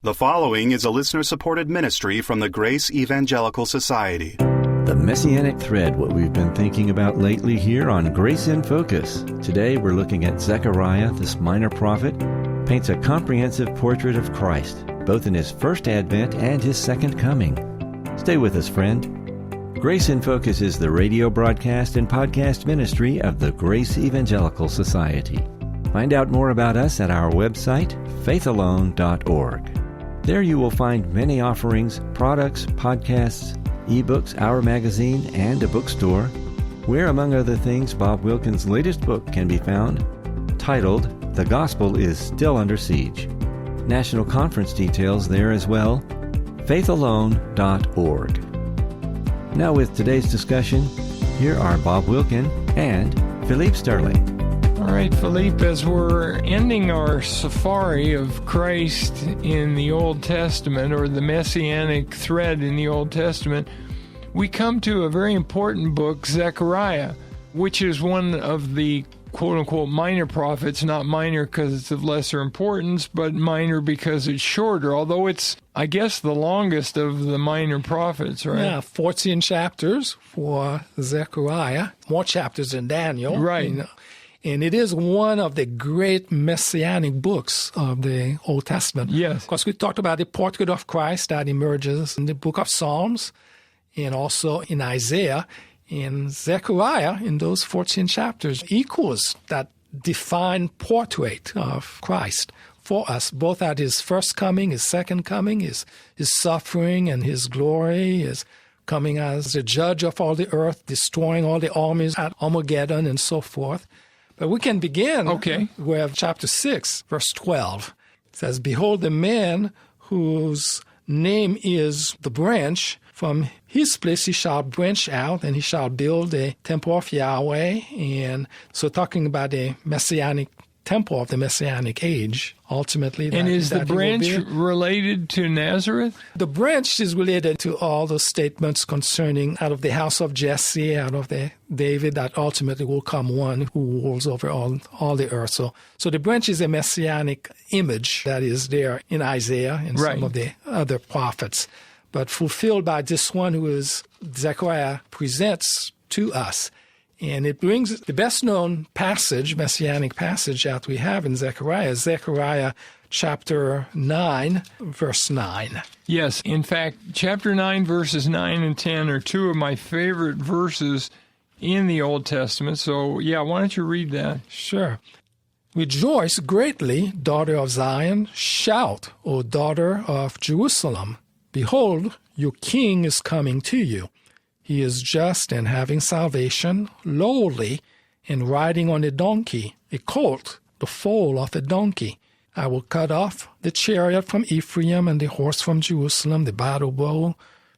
The following is a listener-supported ministry from the Grace Evangelical Society. The Messianic Thread, what we've been thinking about lately here on Grace in Focus. Today we're looking at Zechariah, this minor prophet, paints a comprehensive portrait of Christ, both in his first advent and his second coming. Stay with us, friend. Grace in Focus is the radio broadcast and podcast ministry of the Grace Evangelical Society. Find out more about us at our website, faithalone.org. There you will find many offerings, products, podcasts, ebooks, our magazine, and a bookstore, where, among other things, Bob Wilkin's latest book can be found, titled The Gospel is Still Under Siege. National conference details there as well, faithalone.org. Now with today's discussion, here are Bob Wilkin and Philippe Sterling. All right, Philippe, as we're ending our safari of Christ in the Old Testament, or the Messianic Thread in the Old Testament, we come to a very important book, Zechariah, which is one of the quote-unquote minor prophets, not minor because it's of lesser importance, but minor because it's shorter, although it's, I guess, the longest of the minor prophets, right? Yeah, 14 chapters for Zechariah, more chapters than Daniel. Right. You know. And it is one of the great messianic books of the Old Testament. Yes. Because we talked about the portrait of Christ that emerges in the book of Psalms and also in Isaiah. And Zechariah, in those 14 chapters, equals that defined portrait of Christ for us, both at his first coming, his second coming, his suffering and his glory, his coming as the judge of all the earth, destroying all the armies at Armageddon and so forth. But we can begin with chapter 6, verse 12. It says, "Behold, the man whose name is the branch, from his place he shall branch out, and he shall build a temple of Yahweh." And so talking about the messianic temple of the messianic age, ultimately. And is the branch related to Nazareth? The branch is related to all those statements concerning out of the house of Jesse, out of the David, that ultimately will come one who rules over all the earth. So the branch is a messianic image that is there in Isaiah and some of the other prophets, but fulfilled by this one who is Zechariah presents to us. And it brings the best-known passage, messianic passage that we have in Zechariah, Zechariah chapter 9, verse 9. Yes, in fact, chapter 9, verses 9 and 10 are two of my favorite verses in the Old Testament. So, why don't you read that? Sure. "Rejoice greatly, daughter of Zion. Shout, O daughter of Jerusalem. Behold, your king is coming to you. He is just and having salvation, lowly, and riding on a donkey, a colt, the foal of a donkey. I will cut off the chariot from Ephraim and the horse from Jerusalem. The battle bow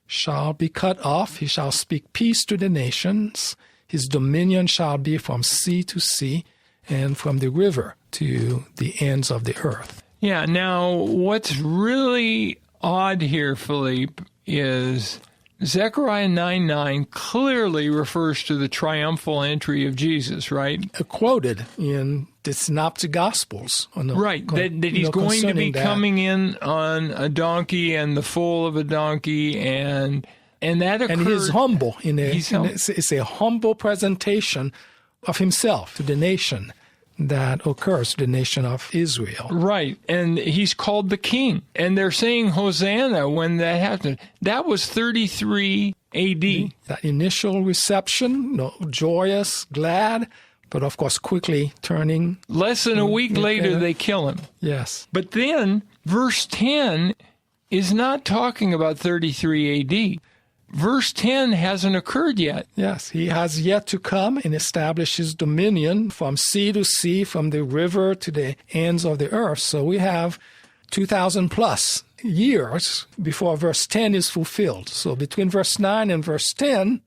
shall be cut off. He shall speak peace to the nations. His dominion shall be from sea to sea and from the river to the ends of the earth." Yeah, now what's really odd here, Philippe, is Zechariah 9:9 clearly refers to the triumphal entry of Jesus, right? Quoted in the Synoptic Gospels. That he's going to be coming in on a donkey and the foal of a donkey, and that occurred. And he's humble. It's a humble presentation of himself to the nation that occurs, the nation of Israel. Right, and he's called the king. And they're saying Hosanna when that happened. That was 33 A.D. That initial reception, joyous, glad, but of course quickly turning. Less than a week later, they kill him. Yes. But then, verse 10 is not talking about 33 A.D. Verse 10 hasn't occurred yet. Yes, he has yet to come and establish his dominion from sea to sea, from the river to the ends of the earth. So we have 2,000 plus years before verse 10 is fulfilled. So between verse 9 and verse 10,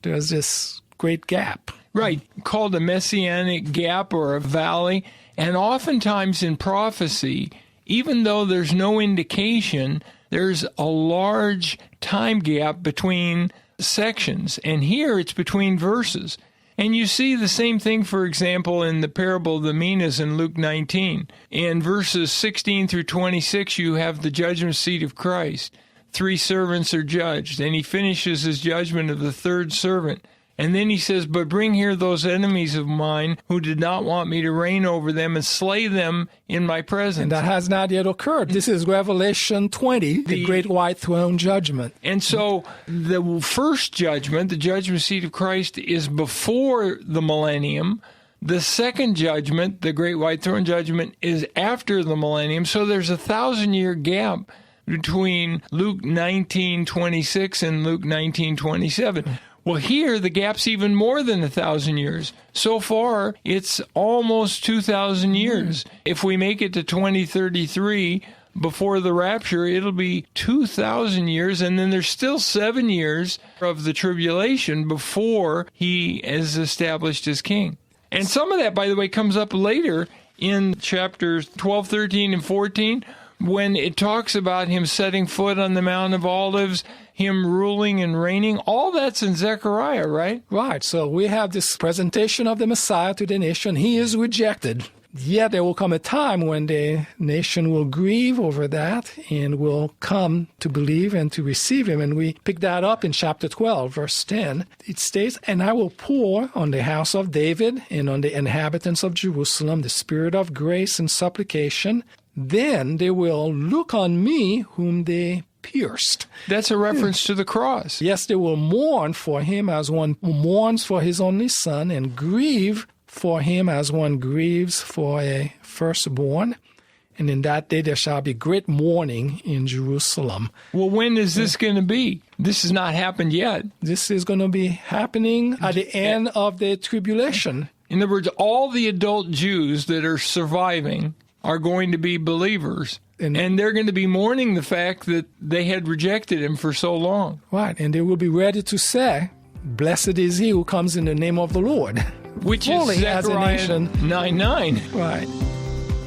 there's this great gap. Right, called a messianic gap or a valley. And oftentimes in prophecy, even though there's no indication, there's a large time gap between sections. And here it's between verses. And you see the same thing, for example, in the parable of the minas in Luke 19. In verses 16 through 26, you have the judgment seat of Christ. 3 servants are judged, and he finishes his judgment of the third servant. And then he says, but bring here those enemies of mine who did not want me to reign over them and slay them in my presence. And that has not yet occurred. This is Revelation 20, the great white throne judgment. And so the first judgment, the judgment seat of Christ, is before the millennium. The second judgment, the great white throne judgment, is after the millennium. So there's a 1,000-year gap between Luke 19:26 and Luke 19:27. Well, here, the gap's even more than 1,000 years. So far, it's almost 2,000 years. If we make it to 2033, before the rapture, it'll be 2,000 years, and then there's still 7 years of the tribulation before he is established as king. And some of that, by the way, comes up later in chapters 12, 13, and 14, when it talks about him setting foot on the Mount of Olives, him ruling and reigning. All that's in Zechariah, right? Right. So we have this presentation of the Messiah to the nation. He is rejected. Yet there will come a time when the nation will grieve over that and will come to believe and to receive him. And we pick that up in chapter 12, verse 10. It states, and I will pour on the house of David and on the inhabitants of Jerusalem the spirit of grace and supplication. Then they will look on me whom they pierced. That's a reference to the cross. Yes, they will mourn for him as one mourns for his only son, and grieve for him as one grieves for a firstborn. And in that day there shall be great mourning in Jerusalem. Well, when is this going to be? This has not happened yet. This is going to be happening at the end of the tribulation. In other words, all the adult Jews that are surviving are going to be believers. And they're going to be mourning the fact that they had rejected him for so long. Right, and they will be ready to say, blessed is he who comes in the name of the Lord. Which is Zechariah 9:9. Right.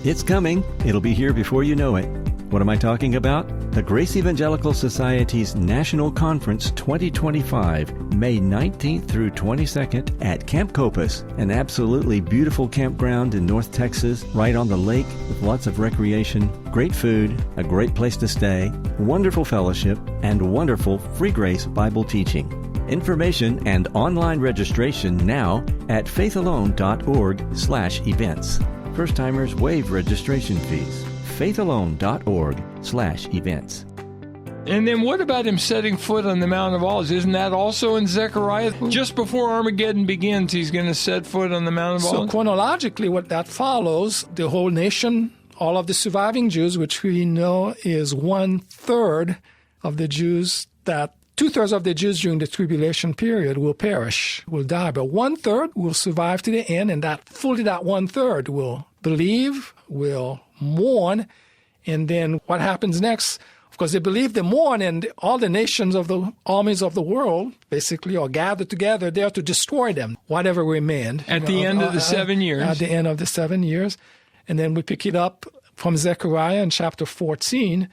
It's coming. It'll be here before you know it. What am I talking about? The Grace Evangelical Society's National Conference 2025, May 19th through 22nd at Camp Copus, an absolutely beautiful campground in North Texas, right on the lake with lots of recreation, great food, a great place to stay, wonderful fellowship, and wonderful free grace Bible teaching. Information and online registration now at faithalone.org/events. First-timers waive registration fees. faithalone.org/events. And then what about him setting foot on the Mount of Olives? Isn't that also in Zechariah? Just before Armageddon begins, he's going to set foot on the Mount of Olives? So chronologically, what that follows, the whole nation, all of the surviving Jews, which we know is 1/3 of the Jews, that 2/3 of the Jews during the tribulation period will perish, will die. But 1/3 will survive to the end, and that 1/3 will believe, will mourn. And then what happens next? Of course, they believe, they mourn, and all the nations of the armies of the world basically are gathered together there to destroy them, whatever remained. At the end of the 7 years. At the end of the 7 years. And then we pick it up from Zechariah in chapter 14.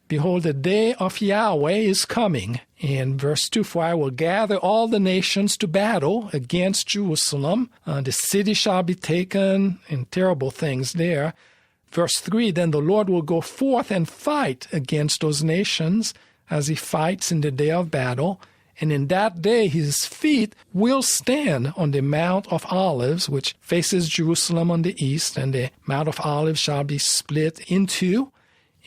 Behold, the day of Yahweh is coming. In verse 2, for I will gather all the nations to battle against Jerusalem. The city shall be taken, and terrible things there. Verse 3, then the Lord will go forth and fight against those nations as he fights in the day of battle. And in that day his feet will stand on the Mount of Olives, which faces Jerusalem on the east, and the Mount of Olives shall be split in two.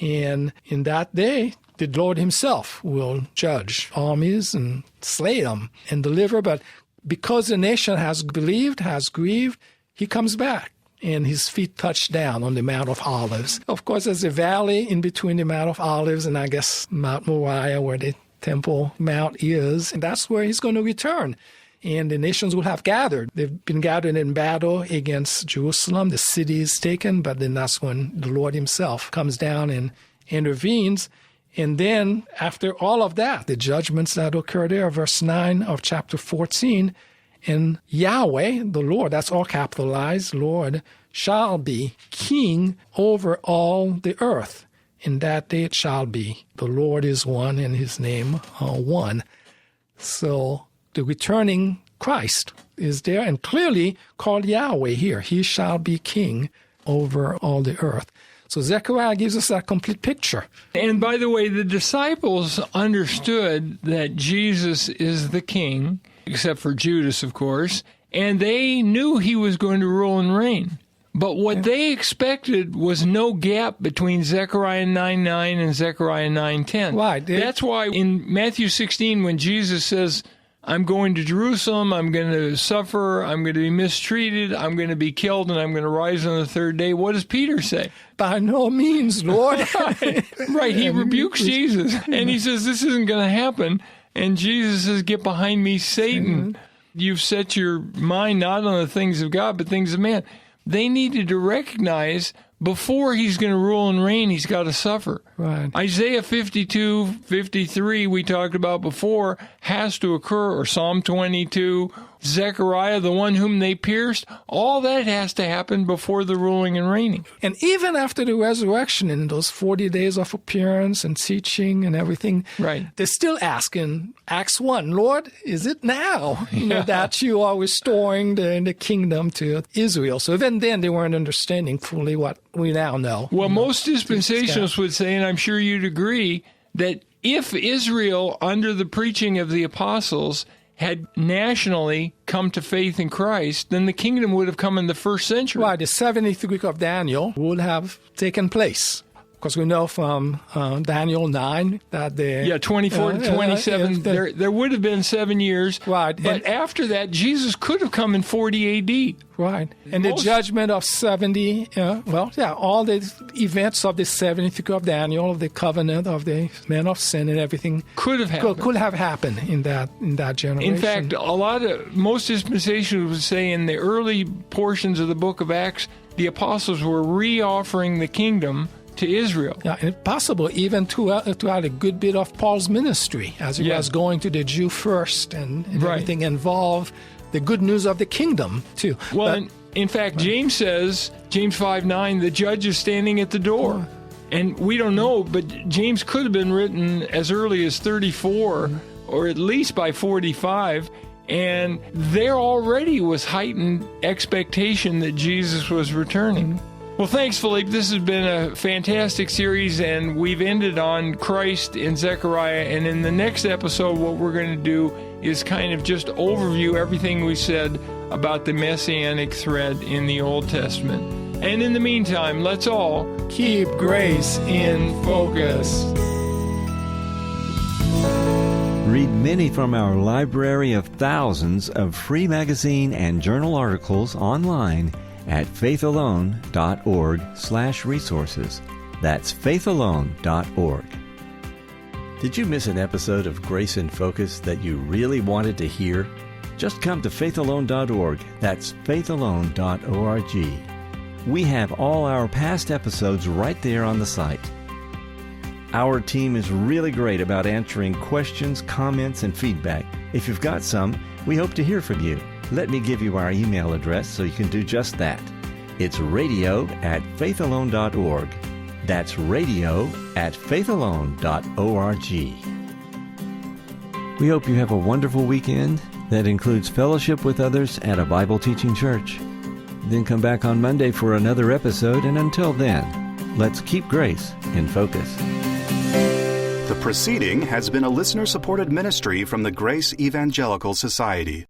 And in that day, the Lord himself will judge armies and slay them and deliver. But because the nation has believed, has grieved, he comes back, and his feet touch down on the Mount of Olives. Of course, there's a valley in between the Mount of Olives and, I guess, Mount Moriah, where the Temple Mount is. And that's where he's going to return. And the nations will have gathered. They've been gathered in battle against Jerusalem. The city is taken, but then that's when the Lord himself comes down and intervenes. And then after all of that, the judgments that occur there, verse 9 of chapter 14, and Yahweh, the Lord, that's all capitalized, Lord, shall be king over all the earth. In that day it shall be. The Lord is one, and his name one. So the returning Christ is there and clearly called Yahweh here. He shall be king over all the earth. So Zechariah gives us that complete picture. And by the way, the disciples understood that Jesus is the king, except for Judas, of course, and they knew he was going to rule and reign. But what they expected was no gap between Zechariah 9:9 and Zechariah 9:10. Right. That's why in Matthew 16, when Jesus says, I'm going to Jerusalem, I'm going to suffer, I'm going to be mistreated, I'm going to be killed, and I'm going to rise on the third day, what does Peter say? By no means, Lord. Right, he rebukes Jesus, and he says, this isn't going to happen. And Jesus says, get behind me, Satan. You've set your mind not on the things of God, but things of man. They needed to recognize before he's going to rule and reign, he's got to suffer. Right. Isaiah 52:53, we talked about before, has to occur, or Psalm 22, Zechariah, the one whom they pierced, all that has to happen before the ruling and reigning. And even after the resurrection, in those 40 days of appearance and teaching and everything, right, they're still asking, Acts 1, Lord, is it now that you are restoring the kingdom to Israel? So even then, they weren't understanding fully what we now know. Well, most dispensationalists would say, and I'm sure you'd agree, that if Israel, under the preaching of the apostles, had nationally come to faith in Christ, then the kingdom would have come in the first century. Right, the 70th week of Daniel would have taken place. Because we know from Daniel 9 that the 24 to 27, there would have been 7 years. Right. But after that, Jesus could have come in 40 A.D. Right. And the judgment of 70, all the events of the 70th week of Daniel, of the covenant, of the men of sin and everything could have happened. Could have happened in that generation. In fact, most dispensations would say in the early portions of the book of Acts, the apostles were re-offering the kingdom to Israel. Yeah, and possible even throughout a good bit of Paul's ministry, as he was going to the Jew first and everything involved the good news of the kingdom too. Well, in fact, James says, James 5:9, the judge is standing at the door. And we don't know, but James could have been written as early as 34 or at least by 45. And there already was heightened expectation that Jesus was returning. Well, thanks, Philippe. This has been a fantastic series, and we've ended on Christ in Zechariah. And in the next episode, what we're going to do is kind of just overview everything we said about the Messianic thread in the Old Testament. And in the meantime, let's all keep grace in focus. Read many from our library of thousands of free magazine and journal articles online at faithalone.org/resources. That's faithalone.org. Did you miss an episode of Grace in Focus that you really wanted to hear? Just come to faithalone.org. That's faithalone.org. We have all our past episodes right there on the site. Our team is really great about answering questions, comments, and feedback. If you've got some, we hope to hear from you. Let me give you our email address so you can do just that. It's radio@faithalone.org. That's radio@faithalone.org. We hope you have a wonderful weekend that includes fellowship with others at a Bible teaching church. Then come back on Monday for another episode, and until then, let's keep grace in focus. The proceeding has been a listener-supported ministry from the Grace Evangelical Society.